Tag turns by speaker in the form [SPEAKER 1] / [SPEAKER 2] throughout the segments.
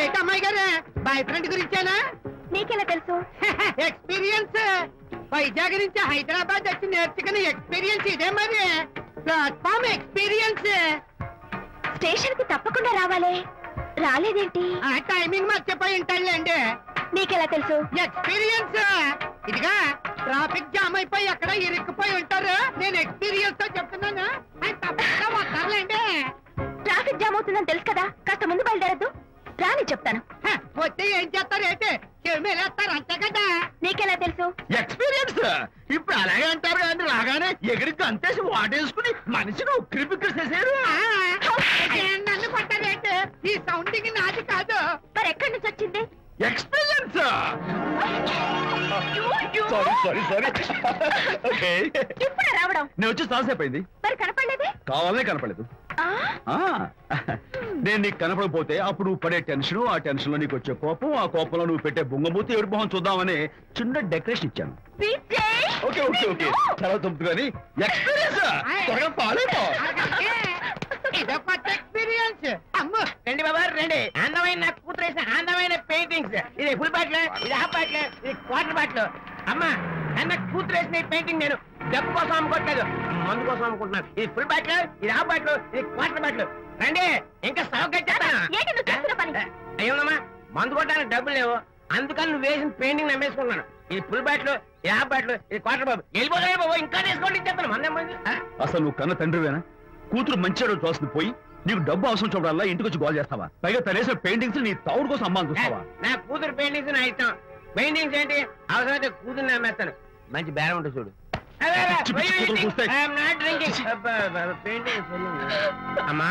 [SPEAKER 1] ఏటమ్మాయి గారు boy friend గురించేనా?
[SPEAKER 2] నీకెలా తెలుసు?
[SPEAKER 1] ఎక్స్పీరియన్స్. వైజాగ్ నుంచి హైదరాబాద్ వచ్చి నేర్చుకునే ఎక్స్పీరియన్స్ ఇదే మరి. Platform experience.
[SPEAKER 2] స్టేషన్ కి తప్పకుండా రావాలే, రాలేదేంటి?
[SPEAKER 1] ఆ టైమింగ్ మర్చిపోయి ఉంటాడులేండి.
[SPEAKER 2] నీకెలా తెలుసు?
[SPEAKER 1] ఎక్స్పీరియన్స్. ఇదిగా ట్రాఫిక్ జామ్ అయిపోయి ఎక్కడ ఇరుక్కుపోయి ఉంటారు. నేను ఎక్స్పీరియన్స్ తో చెప్తున్నాను. తప్పకుండా వస్తారులేండి.
[SPEAKER 2] ట్రాఫిక్ జామ్ అవుతుందని తెలుసు కదా, కాస్త ముందు బయలుదేరద్దు. రాని చెప్తాను.
[SPEAKER 1] వస్తే ఏం చేస్తారు? ఏంటి చెమేలేస్తారు అంతే కదా.
[SPEAKER 2] నీకెలా తెలుసు?
[SPEAKER 3] ఎక్స్పీరియన్స్. ఇప్పుడు అలాగే అంటారు కానీ రాగానే ఎగిరికి అంతేసి వాటేసుకుని మనిషిని ఉక్కిరి బిక్కిరి చేశారు.
[SPEAKER 1] నన్ను కొట్టారేంటి? ఈ సౌండింగ్ నాది కాదు.
[SPEAKER 2] మరి ఎక్కడి నుంచి వచ్చింది?
[SPEAKER 3] ఎక్స్పీరియన్స్.
[SPEAKER 2] ఇప్పుడే రావడం?
[SPEAKER 3] నేను వచ్చి చాలాసేపు అయింది.
[SPEAKER 2] మరి కనపడలేదే?
[SPEAKER 3] కావాలనే కనపడలేదు. నేను నీకు కనపడకపోతే అప్పుడు నువ్వు పడే టెన్షన్, ఆ టెన్షన్ లో నీకు వచ్చే కోపం, ఆ కోపంలో నువ్వు పెట్టే బొంగమూతి ఏడు మొహం చూద్దామని చిన్న డెకరేషన్ ఇచ్చాను. ఓకే ఓకే ఓకే చాలా తప్పు కానీ ఎక్స్పీరియన్స్. త్వరగా పాలేపో.
[SPEAKER 1] ఇదో కొత్త ఎక్స్పీరియన్స్. అమ్ము
[SPEAKER 4] రండి బాబా రండి. అందమైన నాకు కూతురు వేసిన అందమైన పెయింటింగ్స్. ఇది ఫుల్ బాటిల్, ఇది హాఫ్ బాటిల్, ఇది క్వార్టర్ బాటిల్. అమ్మా అన్న కూతురు వేసిన ఈ నేను డబ్బు కోసం అమ్ముకోవట్లేదు, మందు కోసం అమ్ముకుంటున్నాను. ఇది ఫుల్ బాటిల్, ఇది హాఫ్ బాటిల్, ఇది క్వార్టర్ బాటిల్. రండి ఇంకా అయ్యోమ్మా మందు కొట్టడానికి డబ్బులు లేవు, అందుకని నువ్వు వేసిన పెయింటింగ్ నమ్మేసుకున్నాను. ఇది ఫుల్ బాటిల్, ఇది హాఫ్ బాటిల్, ఇది క్వార్టర్ బాబు. వెళ్ళిపోతాయి బాబు, ఇంకా తీసుకోండి చెప్తాను. మంది
[SPEAKER 3] అసలు నువ్వు కన్న తండ్రివేనా? కూతురు మంచి రోజు చూస్తుంది పోయి నీకు డబ్బు అవసరం చూడాలా ఇంటికి వచ్చి గోల్ చేస్తావా? పైగా తనేసిన పెయింటింగ్స్ నీ తౌడు కోసం అమ్మాని చూస్తావా?
[SPEAKER 4] నా కూతురు పెయింటింగ్స్ నా ఇష్టం. పెయింటింగ్స్ ఏంటి అవసరమైతే కూతురు నమ్మేస్తాను. మంచి బేరం ఉంటుంది చూడు. అమ్మా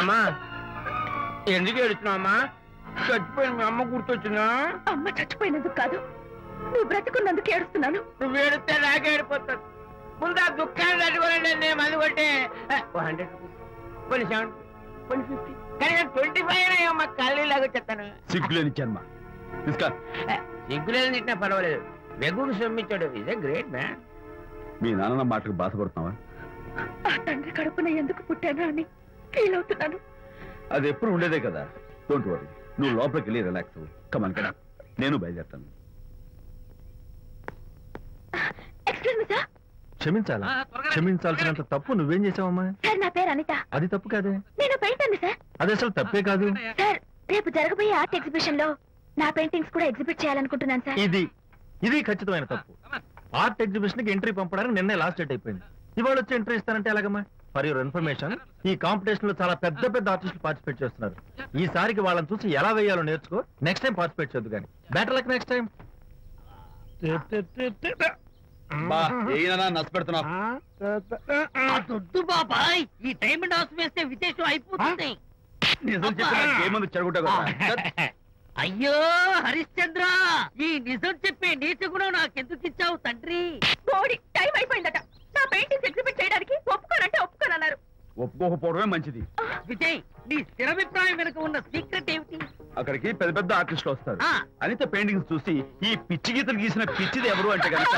[SPEAKER 4] అమ్మా ఎందుకు ఏడుస్తున్నావు అమ్మా? చచ్చిపోయిన మీ అమ్మ గుర్తొచ్చిందా?
[SPEAKER 2] అమ్మ చచ్చిపోయినందుకు కాదు, నువ్వు బ్రతుకున్నందుకు ఏడుస్తున్నాను.
[SPEAKER 4] నువ్వు ఏడితే నాకే ఏడిపోతాను. ముందు ఆ దుఃఖాన్ని తట్టుకోనండి. నేను మందు కొట్టే 100 కొన్ని 70 కొన్ని 50 కానీ 25 అమ్మ కళ్ళలాగా చెప్తాను.
[SPEAKER 3] సిగ్గులేని జన్మ.
[SPEAKER 4] సిగ్గులేదు తిట్టినా పర్వాలేదు, వెగుడు సొమ్మించాడు. Is a great man.
[SPEAKER 3] మీ నాన్న మాటకు బాధపడుతున్నావా?
[SPEAKER 2] ఆ తండ్రి కడుపున ఎందుకు పుట్టానా అని ఫీల్ అవుతున్నాను.
[SPEAKER 3] అది ఎప్పుడు ఉండేదే కదా. డోంట్ వరీ, నువ్వు లోపలికి వెళ్ళి రిలాక్స్ అవ్వు. కమాన్ కదా, నేను బయలుదేరుతాను.
[SPEAKER 2] Excuse me sir.
[SPEAKER 5] క్షమించాలా? క్షమించాల్సినంత తప్పు నువ్వేం చేసావమ్మా?
[SPEAKER 2] సార్ నా పేరు అనిత.
[SPEAKER 5] అది తప్పు కాదే.
[SPEAKER 2] నేను పెయింటర్ సార్.
[SPEAKER 5] అది అసలు తప్పే కాదు
[SPEAKER 2] సార్. రేపు జరగబోయే ఆర్ట్ ఎగ్జిబిషన్ లో నా పెయింటింగ్స్ కూడా ఎగ్జిబిట్ చేయాలనుకుంటున్నాను సార్.
[SPEAKER 5] ఇది ఖచ్చితమైన తప్పు. ఆర్ట్ ఎగ్జిబిషన్ కి ఎంట్రీ పంపడానికి నిన్నే లాస్ట్ డేట్ అయిపోయింది. ఇవాళ వచ్చి ఎంట్రీ ఇస్తానంటే ఎలాగమ్మా? ఫర్ యువర్ ఇన్ఫర్మేషన్, ఈ కాంపిటీషన్ లో చాలా పెద్ద పెద్ద ఆర్టిస్టులు పార్టిసిపేట్ చేస్తున్నారు. ఈసారికి వాళ్ళని చూసి ఎలా వేయాలో నేర్చుకో. నెక్స్ట్ టైం పార్టిసిపేట్ చేయొద్దు కానీ. Better luck next time.
[SPEAKER 1] దొడ్డు బాబాయ్, ఈ డైమండ్ హౌస్ వేస్తే విదేశం అయిపోతుంది. అయ్యో హరిశ్చంద్ర, ఈ నిజం చెప్పే నీచ గుణం నాకెందుకు ఇచ్చావు తండ్రి?
[SPEAKER 2] బోడి టైం అయిపోయిందట. నా పెయింటింగ్స్ ఎగ్జిబిట్ చేయడానికి ఒప్పుకోనంటే ఒప్పుకోనన్నారు.
[SPEAKER 3] ఒప్పుకోకపోవడమే మంచిది.
[SPEAKER 1] విజయ్, నీ స్థిరాభిప్రాయం వెనుక ఉన్న సీక్రెట్ ఏమిటి?
[SPEAKER 3] అక్కడికి పెద్ద పెద్ద ఆర్టిస్టులు వస్తారు. అనిత పెయింటింగ్స్ చూసి ఈ పిచ్చి గీతలు గీసిన పిచ్చిది ఎవరు అంటే కనుక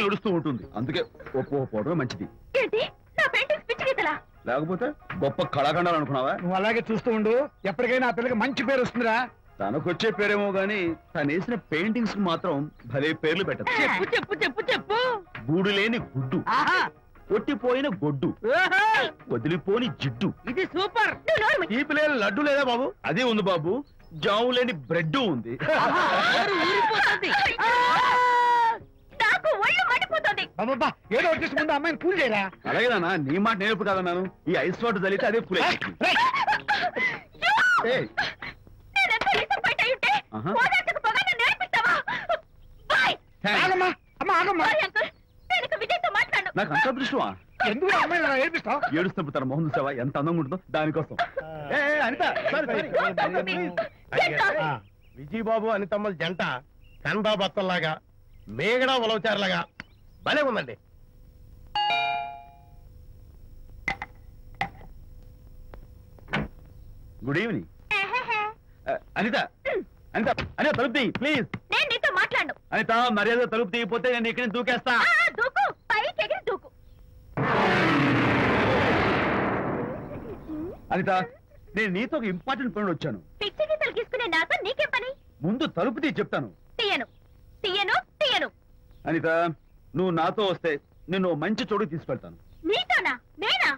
[SPEAKER 3] నడుస్తూ ఉంటుంది. అందుకే ఒప్పుకోకపోవడమే మంచిది.
[SPEAKER 2] ఏంటి నా పెయింటింగ్స్ పిచ్చి గీతలా?
[SPEAKER 3] లేకపోతే గొప్ప కళాఖండాలు అనుకున్నావా?
[SPEAKER 6] నువ్వు అలాగే చూస్తూ ఉండు, ఎప్పటికైనా ఆ పిల్లకి మంచి పేరు వస్తుందిరా.
[SPEAKER 3] తనకొచ్చే పేరేమో గాని తను వేసిన పెయింటింగ్స్ మాత్రం భలే పేర్లు పెట్టదు.
[SPEAKER 1] చెప్పు చెప్పు చెప్పు చెప్పు.
[SPEAKER 3] గూడు లేని గుడ్డు, కొట్టిపోయిన గొడ్డు, వదిలిపోని జిడ్డు.
[SPEAKER 1] ఇది సూపర్.
[SPEAKER 3] తీపి లేని లడ్డు లేదా బాబు? అదే ఉంది బాబు. జాము లేని బ్రెడ్ ఉంది.
[SPEAKER 2] నాకు ఒళ్ళు మండిపోతుంది.
[SPEAKER 6] అబ్బబ్బా, ఏదో వచ్చేసి ముందు అమ్మాయిని కూల్ చేయరా.
[SPEAKER 3] అలాగేనా? నీ మాట నేర్పు కాదన్నాను. ఈ ఐస్ వాటర్ చల్లితే అదే కూల్. నాకు అంత దృష్టమా?
[SPEAKER 6] ఎందుకు అమ్మాయిని ఏడిపిస్తావు?
[SPEAKER 3] ఏడుస్తున్నప్పుడు తన మొహం చూసావా ఎంత అందంగా ఉంటుందో? దానికోసం. అనిత,
[SPEAKER 7] విజయబాబు అనితమ్మల జంట కన్బా బత్తల్లాగా మేగడా ఉలవచారులాగా భలే ఉందండి.
[SPEAKER 3] Good evening. అనిత, అనిత, అనిత తలుపు తీ ప్లీజ్.
[SPEAKER 2] నేను నీతో మాట్లాడు.
[SPEAKER 3] అనిత, మర్యాద తలుపు తీయకపోతే నేను ఇక్కడి నుంచి దూకేస్తా.
[SPEAKER 2] దూకు, పైకి ఎగిరి దూకు.
[SPEAKER 3] అనిత, నేను నీతో ఒక ఇంపార్టెంట్ పని వచ్చాను.
[SPEAKER 2] పిచ్చి గీతలు గీసుకునే నాతో నీకేం పని?
[SPEAKER 3] ముందు తలుపు తీ చెప్తాను.
[SPEAKER 2] తీయను తీయను తీయను.
[SPEAKER 3] అనిత, నువ్వు నాతో వస్తే నిన్ను మంచి చోటు తీసుకెళ్తాను.
[SPEAKER 2] నీతోనా? నేనా?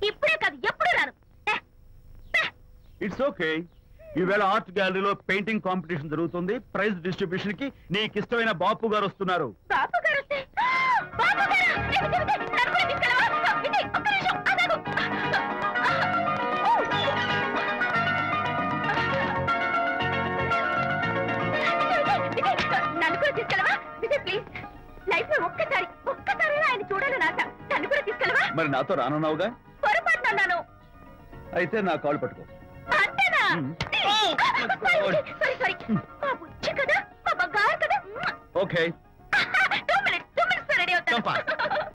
[SPEAKER 2] ఇప్పుడే కాదు, ఎప్పుడు రాను.
[SPEAKER 3] It's okay. ఈవేళ ఆర్ట్ గ్యాలరీలో పెయింటింగ్ కాంపిటీషన్ జరుగుతుంది. ప్రైజ్ డిస్ట్రిబ్యూషన్ కి నీకు ఇష్టమైన బాపు గారు వస్తున్నారు.
[SPEAKER 2] బాపు గారు వస్తే? బాపు గారు! నన్ను కూడా తీసుకెళ్ళవా? విజయ్, ఒక్క నిమిషం ఆగు. నన్ను కూడా తీసుకెళ్ళవా? విజయ్ ప్లీజ్, లైఫ్ లో ఒక్కసారి ఆయన చూడాలని ఆశ. నన్ను కూడా తీసుకెళ్ళవా?
[SPEAKER 3] మరి నాతో రానున్నావుగా?
[SPEAKER 2] పొరపాటున అన్నాను.
[SPEAKER 3] అయితే నా కాల్ పట్టుకో.
[SPEAKER 2] అంతేనా? సారీ మా బుజ్జి కదా, మా బంగారు కదా.
[SPEAKER 3] ఓకే.
[SPEAKER 2] 2 minutes రెడీ అవుతాను.